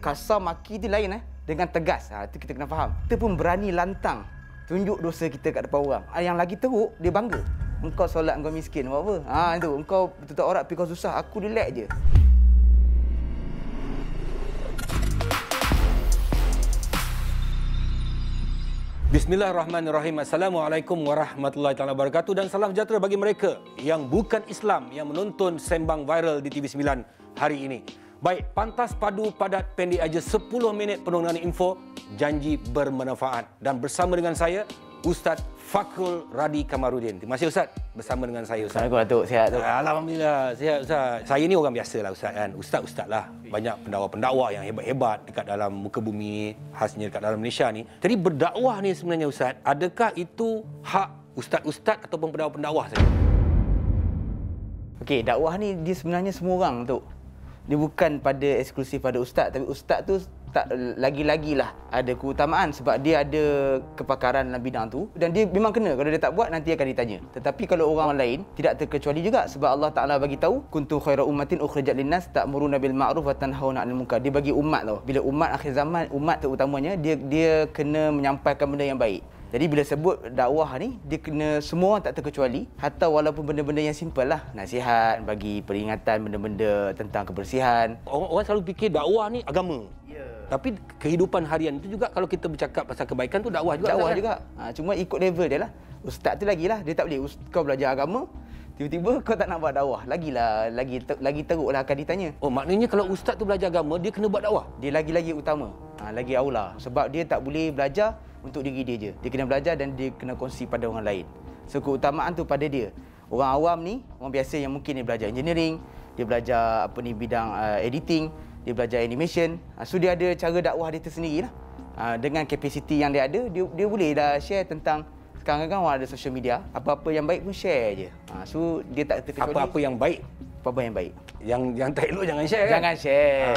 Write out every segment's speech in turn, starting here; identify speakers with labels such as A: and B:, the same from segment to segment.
A: kasar maki tu lain dengan tegas. Itu kita kena faham. Kita pun berani lantang tunjuk dosa kita kat depan orang. Yang lagi teruk, dia bangga. Engkau solat, engkau miskin, buat apa? Itu engkau tutup aurat tapi kau susah, aku relax je.
B: Bismillahirrahmanirrahim. Assalamualaikum warahmatullahi wabarakatuh dan salam sejahtera bagi mereka yang bukan Islam yang menonton sembang viral di TV9 hari ini. Baik, pantas padu padat pendek aja 10 minit penuh dengan info, janji bermanfaat. Dan bersama dengan saya Ustaz Fakrul Radi Kamarudin. Terima kasih Ustaz bersama dengan saya Ustaz.
A: Assalamualaikum Datuk, sihat Datuk.
B: Alhamdulillah, sihat Ustaz. Saya ni orang biasa lah Ustaz kan. Ustaz-ustaz lah. Banyak pendakwa-pendakwa yang hebat-hebat dekat dalam muka bumi, khasnya dekat dalam Malaysia ni. Jadi berdakwah ni sebenarnya Ustaz, adakah itu hak ustaz-ustaz ataupun pendakwa-pendakwa saja?
A: Okey, dakwah ni dia sebenarnya semua orang Datuk. Dia bukan pada eksklusif pada ustaz, tapi ustaz tu tak lagi-lagilah ada keutamaan sebab dia ada kepakaran dalam bidang tu dan dia memang kena. Kalau dia tak buat nanti akan ditanya. Tetapi kalau orang lain tidak terkecuali juga sebab Allah Taala bagi tahu kuntum khaira ummatin ukhrijat linnas ta'muruna bil ma'ruf wa tanhauna 'anil munkar. Dia bagi umat tau. Bila umat akhir zaman, umat terutamanya dia kena menyampaikan benda yang baik. Jadi bila sebut dakwah ni, dia kena semua tak terkecuali, hatta walaupun benda-benda yang simple lah. Nasihat, bagi peringatan benda-benda tentang kebersihan.
B: Orang selalu fikir dakwah ni agama. Ya. Tapi kehidupan harian itu juga kalau kita bercakap pasal kebaikan tu dakwah juga.
A: Dakwah juga. Cuma ikut level dia lah. Ustaz tu lagilah, dia tak boleh kau belajar agama, tiba-tiba kau tak nak buat dakwah. Lagi teruklah akan ditanya.
B: Oh, maknanya kalau ustaz tu belajar agama, dia kena buat dakwah?
A: Dia lagi-lagi utama. Lagi aula. Sebab dia tak boleh belajar untuk diri dia je. Dia kena belajar dan dia kena kongsi pada orang lain. So, keutamaan tu pada dia. Orang awam ni, orang biasa yang mungkin dia belajar engineering, dia belajar bidang editing, dia belajar animation. So, dia ada cara dakwah dia tersendirilah. Dengan kapasiti yang dia ada, dia boleh dah share tentang. Sekarang kan orang ada social media, apa-apa yang baik pun share je. So, dia tak terkecuali.
B: Apa-apa yang baik?
A: Apa-apa yang baik.
B: Yang tak elok jangan share kan?
A: Jangan share.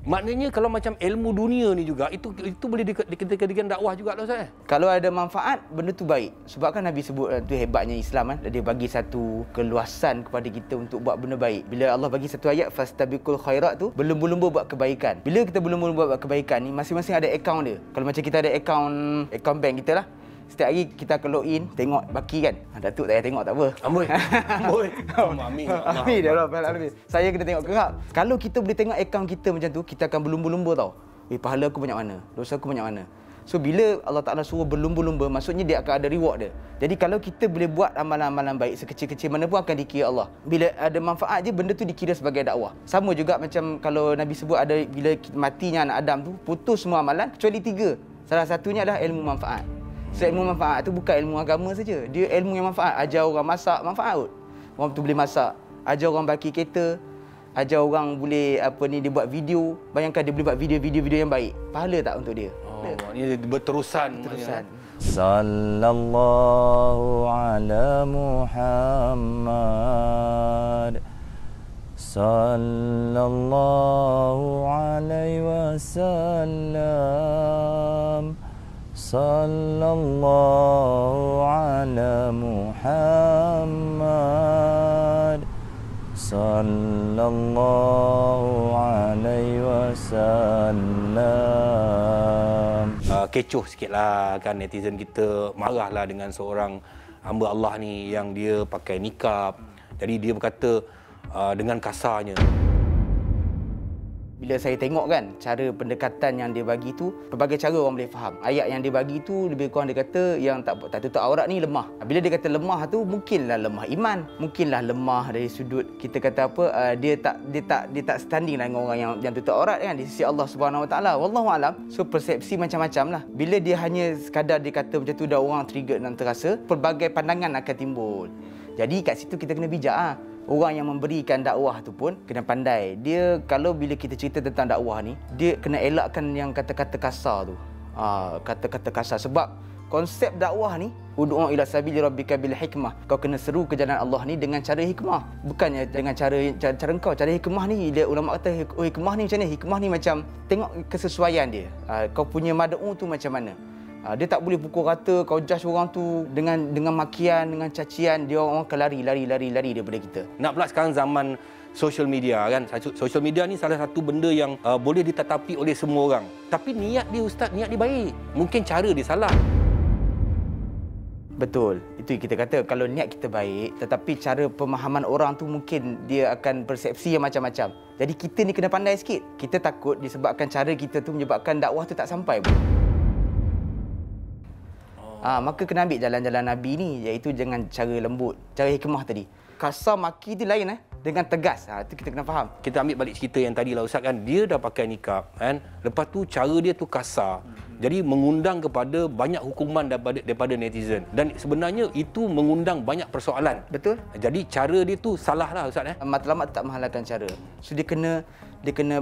B: Maknanya kalau macam ilmu dunia ni juga, itu boleh dikatakan dakwah juga lah Ustaz?
A: Kalau ada manfaat, benda tu baik. Sebab kan Nabi sebut tu hebatnya Islam kan. Dia bagi satu keluasan kepada kita untuk buat benda baik. Bila Allah bagi satu ayat, fastabiqul khairat tu, berlumba-lumba buat kebaikan. Bila kita berlumba-lumba buat kebaikan ni, masing-masing ada akaun dia. Kalau macam kita ada akaun bank kita lah. Setiap hari kita akan login, tengok baki kan. Datuk tak payah tengok tak apa.
B: Amboi. Amin.
A: Amin ya Rabbal alamin. Saya kena tengok kerap. Kalau kita boleh tengok akaun kita macam tu, kita akan berlumba-lumba tau. Pahala aku banyak mana? Dosa aku banyak mana? So bila Allah Taala suruh berlumba-lumba, maksudnya dia akan ada reward dia. Jadi kalau kita boleh buat amalan-amalan baik sekecil-kecil mana pun akan dikira Allah. Bila ada manfaat je, benda tu dikira sebagai dakwah. Sama juga macam kalau Nabi sebut ada bila matinya anak Adam tu, putus semua amalan kecuali 3. Salah satunya adalah ilmu manfaat. So, ilmu manfaat tu bukan ilmu agama saja. Dia ilmu yang manfaat. Ajar orang masak, manfaat kot. Orang tu boleh masak. Ajar orang baki kereta. Ajar orang boleh dia buat video. Bayangkan dia boleh buat video yang baik. Pahala tak untuk dia?
B: Ini berterusan.
C: Sallallahu ala Muhammad. Sallallahu alaihi wasallam. Sallallahu ala Muhammad. Sallallahu alaihi wasallam.
B: Kecoh sikitlah kan netizen kita, marahlah dengan seorang hamba Allah ni yang dia pakai nikab. Jadi dia berkata dengan kasarnya.
A: Bila saya tengok kan cara pendekatan yang dia bagi tu, pelbagai cara orang boleh faham. Ayat yang dia bagi tu lebih kurang dia kata yang tak tutup aurat ni lemah. Bila dia kata lemah tu, mungkinlah lemah iman, mungkinlah lemah dari sudut kita kata dia tak standing dengan orang yang tutup aurat kan di sisi Allah Subhanahu Wa Taala. Wallahu alam. So persepsi macam-macam lah. Bila dia hanya sekadar dia kata macam tu dah orang trigger dan terasa, pelbagai pandangan akan timbul. Jadi kat situ kita kena bijak Orang yang memberikan dakwah tu pun kena pandai. Dia kalau bila kita cerita tentang dakwah ni, dia kena elakkan yang kata-kata kasar tu. Kata-kata kasar sebab konsep dakwah ni ud'u ila sabili rabbika bil hikmah. Kau kena seru ke jalan Allah ni dengan cara hikmah. Bukannya dengan cara engkau. Cara hikmah ni dia ulama kata hikmah ni macam ni. Hikmah ni macam tengok kesesuaian dia. Kau punya mad'u tu macam mana. Dia tak boleh pukul rata, kau judge orang tu dengan makian, dengan cacian, dia orang akan lari daripada kita.
B: Nak pula sekarang zaman social media kan. Social media ni salah satu benda yang boleh ditatapi oleh semua orang. Tapi niat dia Ustaz, niat dia baik. Mungkin cara dia salah.
A: Betul. Itu kita kata kalau niat kita baik, tetapi cara pemahaman orang tu mungkin dia akan persepsi yang macam-macam. Jadi kita ni kena pandai sikit. Kita takut disebabkan cara kita tu menyebabkan dakwah tu tak sampai. Maka kena ambil jalan-jalan Nabi ni, iaitu dengan cara lembut, cara hikmah tadi. Kasar maki tu lain dengan tegas. Itu kita kena faham.
B: Kita ambil balik cerita yang tadi lah Ustaz kan. Dia dah pakai nikab kan. Lepas tu cara dia tu kasar. Jadi mengundang kepada banyak hukuman daripada netizen. Dan sebenarnya itu mengundang banyak persoalan.
A: Betul.
B: Jadi cara dia tu salah lah Ustaz.
A: Matlamat tak menghalalkan cara. So dia kena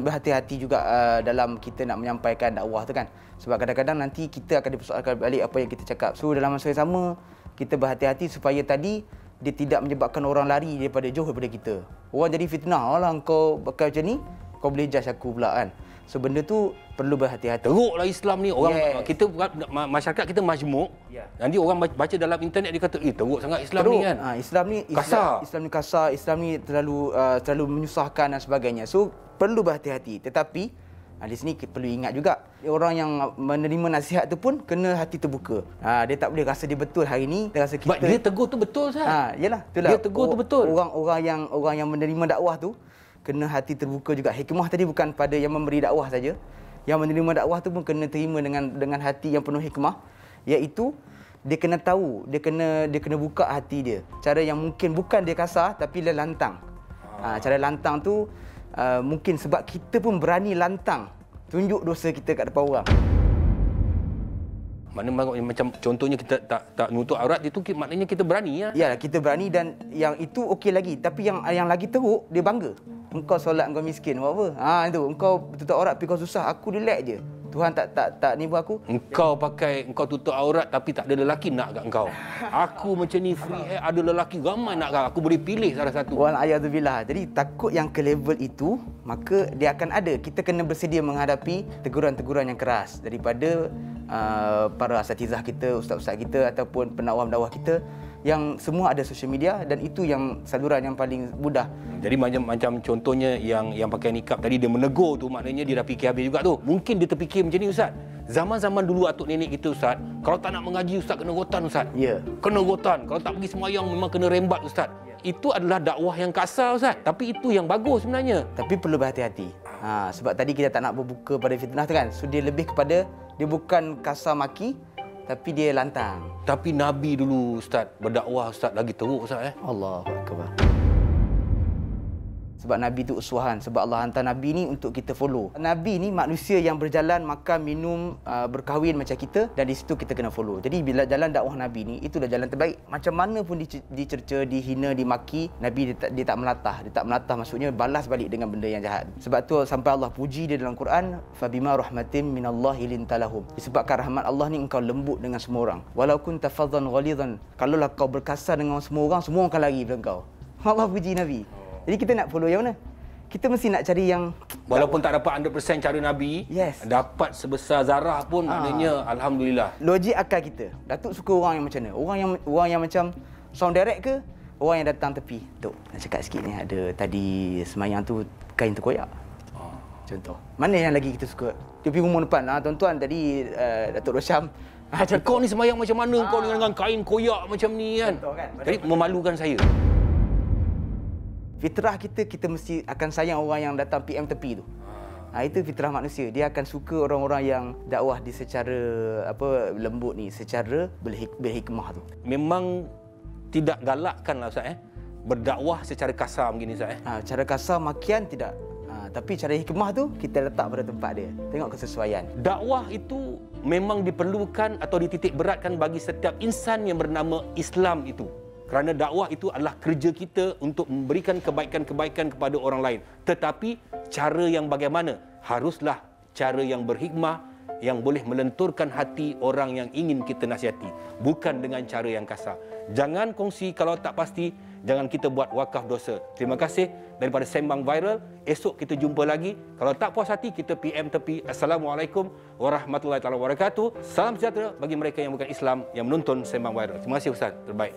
A: berhati-hati juga dalam kita nak menyampaikan dakwah tu kan. Sebab kadang-kadang nanti kita akan dipersoalkan balik apa yang kita cakap. So dalam masa yang sama, kita berhati-hati supaya tadi dia tidak menyebabkan orang lari jauh daripada kita. Orang jadi fitnah, alah kau pakai macam ni, kau boleh judge aku pula kan. So benda tu perlu berhati-hati.
B: Teruklah Islam ni. Orang kita masyarakat kita majmuk. Nanti orang baca dalam internet dia kata, teruk sangat Islam
A: teruk
B: ni kan.
A: Islam ni
B: kasar.
A: Islam ni kasar, Islam ni terlalu menyusahkan dan sebagainya. So perlu berhati-hati. Tetapi di sini kita perlu ingat juga, orang yang menerima nasihat tu pun kena hati terbuka. Dia tak boleh rasa dia betul hari ni, dia rasa kita.
B: Dia tegur tu betul Ustaz.
A: Yalah, itulah.
B: Dia tegur tu betul.
A: Orang yang menerima dakwah tu kena hati terbuka juga. Hikmah tadi bukan pada yang memberi dakwah saja. Yang menerima dakwah tu pun kena terima dengan hati yang penuh hikmah, iaitu dia kena tahu, dia kena buka hati dia. Cara yang mungkin bukan dia kasar tapi dia lantang. Cara lantang tu mungkin sebab kita pun berani lantang tunjuk dosa kita kat depan orang.
B: Macam contohnya kita tak nutup aurat itu maknanya kita berani ya.
A: Ya, kita berani dan yang itu okey lagi, tapi yang lagi teruk dia bangga. Engkau solat engkau miskin buat apa? Itu engkau tutup aurat tapi kau susah, aku relax je. Tuhan tak ni buat aku.
B: Engkau tutup aurat tapi tak ada lelaki nak kat engkau. Aku macam ni free hair, ada lelaki ramai nak kat aku, boleh pilih salah satu.
A: Wal'ayazubillah. Jadi takut yang ke level itu, maka dia akan ada. Kita kena bersedia menghadapi teguran-teguran yang keras daripada para asatizah kita, ustaz-ustaz kita ataupun pendakwah-pendakwah kita yang semua ada social media, dan itu yang saluran yang paling mudah.
B: Jadi macam contohnya yang pakai nikab tadi, dia menegur tu, maknanya dia dah fikir habis juga tu. Mungkin dia terfikir macam ni Ustaz. Zaman-zaman dulu atuk nenek kita Ustaz, kalau tak nak mengaji Ustaz kena rotan Ustaz.
A: Ya.
B: Kena rotan. Kalau tak pergi semayang memang kena rembat Ustaz. Itu adalah dakwah yang kasar Ustaz. Tapi itu yang bagus sebenarnya.
A: Tapi perlu berhati-hati. Sebab tadi kita tak nak berbuka pada fitnah tu kan. So dia lebih kepada, dia bukan kasar maki, tapi dia lantang.
B: Tapi Nabi dulu Ustaz, berdakwah Ustaz lagi teruk Ustaz.
A: Allahu Akbar. Sebab Nabi itu uswahan. Sebab Allah hantar Nabi ni untuk kita follow. Nabi ni manusia yang berjalan, makan, minum, berkahwin macam kita, dan di situ kita kena follow. Jadi bila jalan dakwah Nabi ni, itulah jalan terbaik. Macam mana pun dicerca, dihina, dimaki, Nabi dia tak melatah. Dia tak melatah maksudnya balas balik dengan benda yang jahat. Sebab tu sampai Allah puji dia dalam Quran, fabima rahmatin minallahi lintalahum. Disebabkan rahmat Allah ni engkau lembut dengan semua orang. Walau kunta fadhan ghalidhan. Kalaulah kau berkasar dengan semua orang akan lari daripada kau. Allah puji Nabi. Jadi kita nak follow yang mana? Kita mesti nak cari yang
B: walaupun tak dapat 100% cara Nabi, dapat sebesar zarah pun maknanya alhamdulillah.
A: Logik akal kita. Datuk suka orang yang macam mana? Orang yang macam sound direct ke? Orang yang datang tepi. Tok, nak cakap sikit ni, ada tadi semayang tu kain terkoyak. Contoh. Mana yang lagi kita suka? Dia pergi rumah depan. Tuan-tuan tadi Datuk Rosyam
B: kau ni semayang macam mana kau dengan kain koyak macam ni kan?
A: Contoh, kan?
B: Jadi memalukan saya.
A: Fitrah kita mesti akan sayang orang yang datang PM tepi tu. Itu fitrah manusia. Dia akan suka orang-orang yang dakwah di secara lembut ni, secara berhikmah tu.
B: Memang tidak galakkanlah Ustaz berdakwah secara kasar begini Ustaz
A: Cara kasar makian tidak. Tapi cara hikmah tu kita letak pada tempat dia. Tengok kesesuaian.
B: Dakwah itu memang diperlukan atau dititik beratkan bagi setiap insan yang bernama Islam itu. Kerana dakwah itu adalah kerja kita untuk memberikan kebaikan-kebaikan kepada orang lain. Tetapi cara yang bagaimana? Haruslah cara yang berhikmah, yang boleh melenturkan hati orang yang ingin kita nasihati. Bukan dengan cara yang kasar. Jangan kongsi kalau tak pasti. Jangan kita buat wakaf dosa. Terima kasih daripada Sembang Viral. Esok kita jumpa lagi. Kalau tak puas hati, kita PM tepi. Assalamualaikum warahmatullahi wabarakatuh. Salam sejahtera bagi mereka yang bukan Islam yang menonton Sembang Viral. Terima kasih Ustaz. Terbaik.